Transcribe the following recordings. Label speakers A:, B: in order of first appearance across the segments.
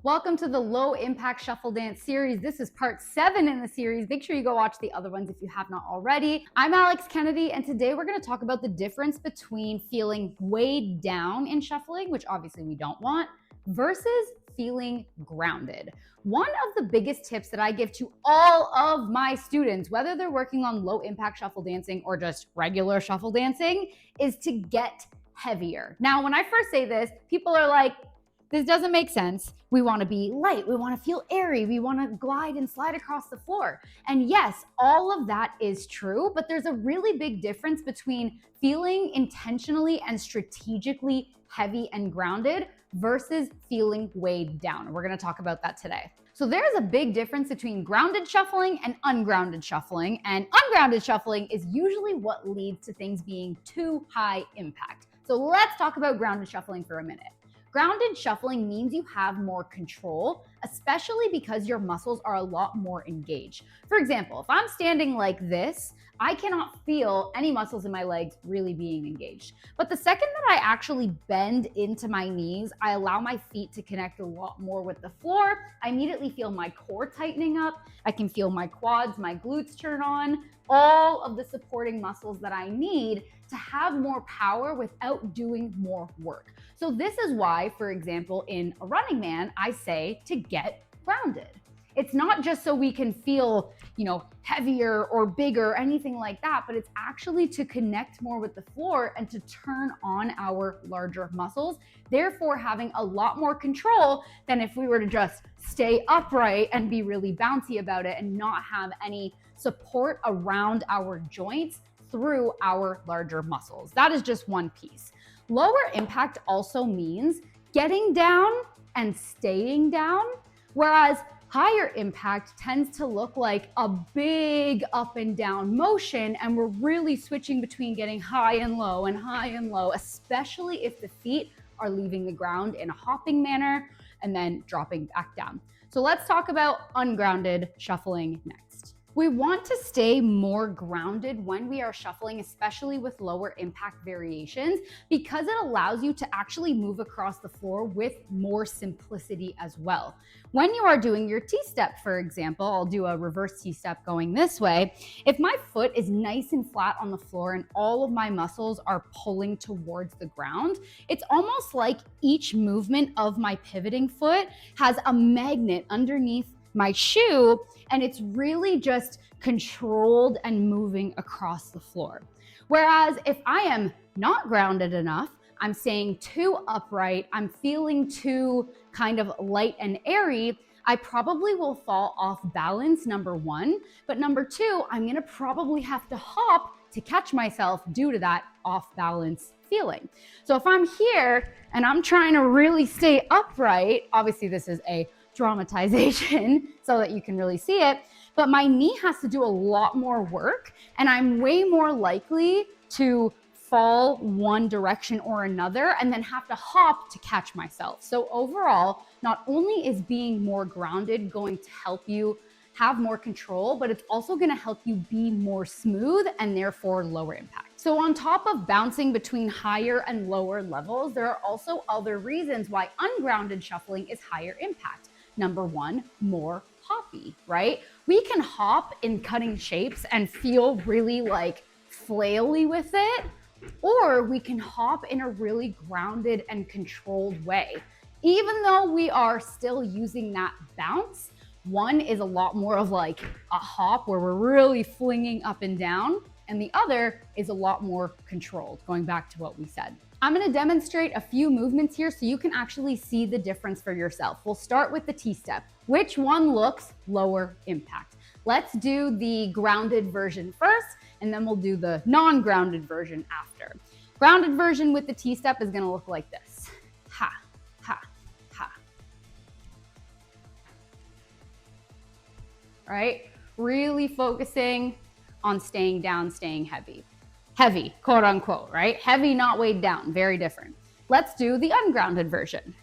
A: Welcome to the Low Impact Shuffle Dance series. This is part 7 in the series. Make sure you go watch the other ones if you have not already. I'm Alex Kennedy, and today we're going to talk about the difference between feeling weighed down in shuffling, which obviously we don't want, versus feeling grounded. One of the biggest tips that I give to all of my students, whether they're working on low impact shuffle dancing or just regular shuffle dancing, is to get heavier. Now, when I first say this, people are like, this doesn't make sense. We want to be light. We want to feel airy. We want to glide and slide across the floor. And yes, all of that is true, but there's a really big difference between feeling intentionally and strategically heavy and grounded versus feeling weighed down. And we're going to talk about that today. So there's a big difference between grounded shuffling and ungrounded shuffling. And ungrounded shuffling is usually what leads to things being too high impact. So let's talk about grounded shuffling for a minute. Grounded shuffling means you have more control, especially because your muscles are a lot more engaged. For example, if I'm standing like this, I cannot feel any muscles in my legs really being engaged. But the second that I actually bend into my knees, I allow my feet to connect a lot more with the floor. I immediately feel my core tightening up. I can feel my quads, my glutes turn on, all of the supporting muscles that I need to have more power without doing more work. So this is why, for example, in a Running Man, I say to get grounded. It's not just so we can feel, heavier or bigger, anything like that, but it's actually to connect more with the floor and to turn on our larger muscles, therefore having a lot more control than if we were to just stay upright and be really bouncy about it and not have any support around our joints through our larger muscles. That is just one piece. Lower impact also means getting down and staying down, whereas higher impact tends to look like a big up and down motion, and we're really switching between getting high and low, especially if the feet are leaving the ground in a hopping manner and then dropping back down. So let's talk about ungrounded shuffling next. We want to stay more grounded when we are shuffling, especially with lower impact variations, because it allows you to actually move across the floor with more simplicity as well. When you are doing your T-step, for example, I'll do a reverse T-step going this way. If my foot is nice and flat on the floor and all of my muscles are pulling towards the ground, it's almost like each movement of my pivoting foot has a magnet underneath my shoe, and it's really just controlled and moving across the floor. Whereas if I am not grounded enough, I'm staying too upright, I'm feeling too kind of light and airy, I probably will fall off balance, number one, but number two, I'm gonna probably have to hop to catch myself due to that off balance feeling. So if I'm here and I'm trying to really stay upright, obviously this is a dramatization so that you can really see it, but my knee has to do a lot more work, and I'm way more likely to fall one direction or another and then have to hop to catch myself. So overall, not only is being more grounded going to help you have more control, but it's also going to help you be more smooth and therefore lower impact. So on top of bouncing between higher and lower levels, there are also other reasons why ungrounded shuffling is higher impact. Number one, more hoppy, right? We can hop in cutting shapes and feel really like flaily with it, or we can hop in a really grounded and controlled way. Even though we are still using that bounce, one is a lot more of like a hop where we're really flinging up and down, and the other is a lot more controlled, going back to what we said. I'm going to demonstrate a few movements here so you can actually see the difference for yourself. We'll start with the T-step. Which one looks lower impact? Let's do the grounded version first, and then we'll do the non-grounded version after. Grounded version with the T-step is going to look like this. Ha, ha, ha. All right? Really focusing on staying down, staying heavy. Heavy, quote unquote, right? Heavy, not weighed down, very different. Let's do the ungrounded version.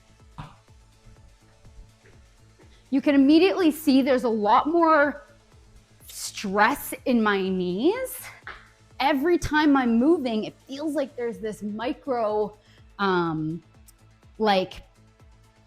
A: You can immediately see there's a lot more stress in my knees. Every time I'm moving, it feels like there's this micro,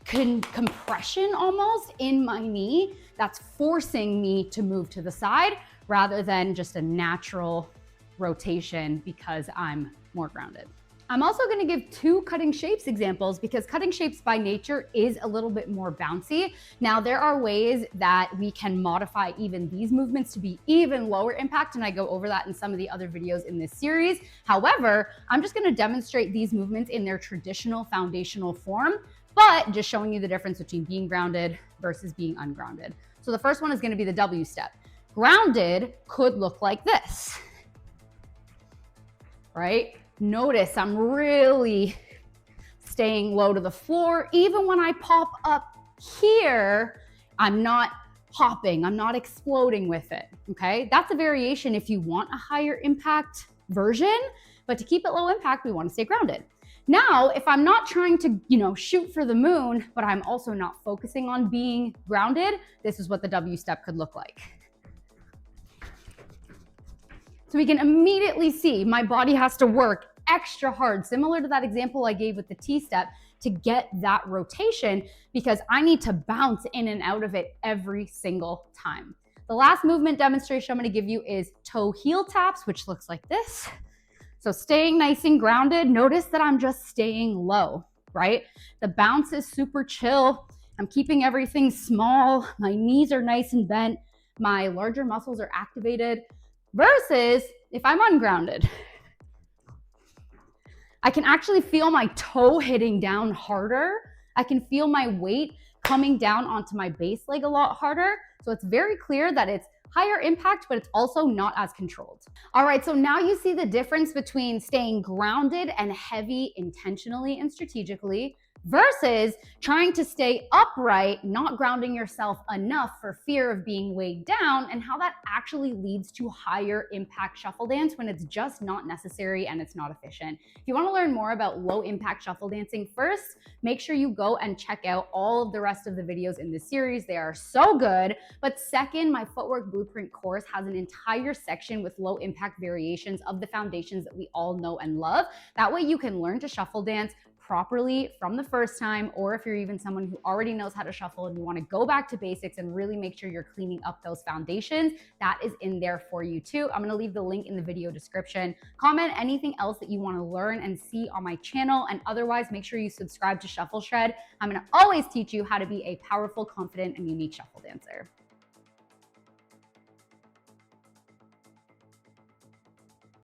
A: compression almost in my knee that's forcing me to move to the side rather than just a natural rotation because I'm more grounded. I'm also going to give two cutting shapes examples because cutting shapes by nature is a little bit more bouncy. Now, there are ways that we can modify even these movements to be even lower impact, and I go over that in some of the other videos in this series. However, I'm just going to demonstrate these movements in their traditional foundational form, but just showing you the difference between being grounded versus being ungrounded. So the first one is going to be the W step. Grounded could look like this, right? Notice I'm really staying low to the floor. Even when I pop up here, I'm not hopping, I'm not exploding with it, okay? That's a variation if you want a higher impact version, but to keep it low impact, we want to stay grounded. Now, if I'm not trying to, shoot for the moon, but I'm also not focusing on being grounded, this is what the W step could look like. So we can immediately see my body has to work extra hard, similar to that example I gave with the T step, to get that rotation because I need to bounce in and out of it every single time. The last movement demonstration I'm going to give you is toe heel taps, which looks like this. So staying nice and grounded, notice that I'm just staying low, right? The bounce is super chill. I'm keeping everything small. My knees are nice and bent. My larger muscles are activated. Versus if I'm ungrounded, I can actually feel my toe hitting down harder. I can feel my weight coming down onto my base leg a lot harder. So it's very clear that it's higher impact, but it's also not as controlled. All right, so now you see the difference between staying grounded and heavy intentionally and strategically versus trying to stay upright, not grounding yourself enough for fear of being weighed down, and how that actually leads to higher impact shuffle dance when it's just not necessary and it's not efficient. If you want to learn more about low impact shuffle dancing, first, make sure you go and check out all of the rest of the videos in this series. They are so good. But second, my footwork blueprint course has an entire section with low impact variations of the foundations that we all know and love. That way you can learn to shuffle dance properly from the first time, or if you're even someone who already knows how to shuffle and you want to go back to basics and really make sure you're cleaning up those foundations, that is in there for you too. I'm going to leave the link in the video description. Comment anything else that you want to learn and see on my channel, and otherwise make sure you subscribe to Shuffle Shred. I'm going to always teach you how to be a powerful, confident, and unique shuffle dancer.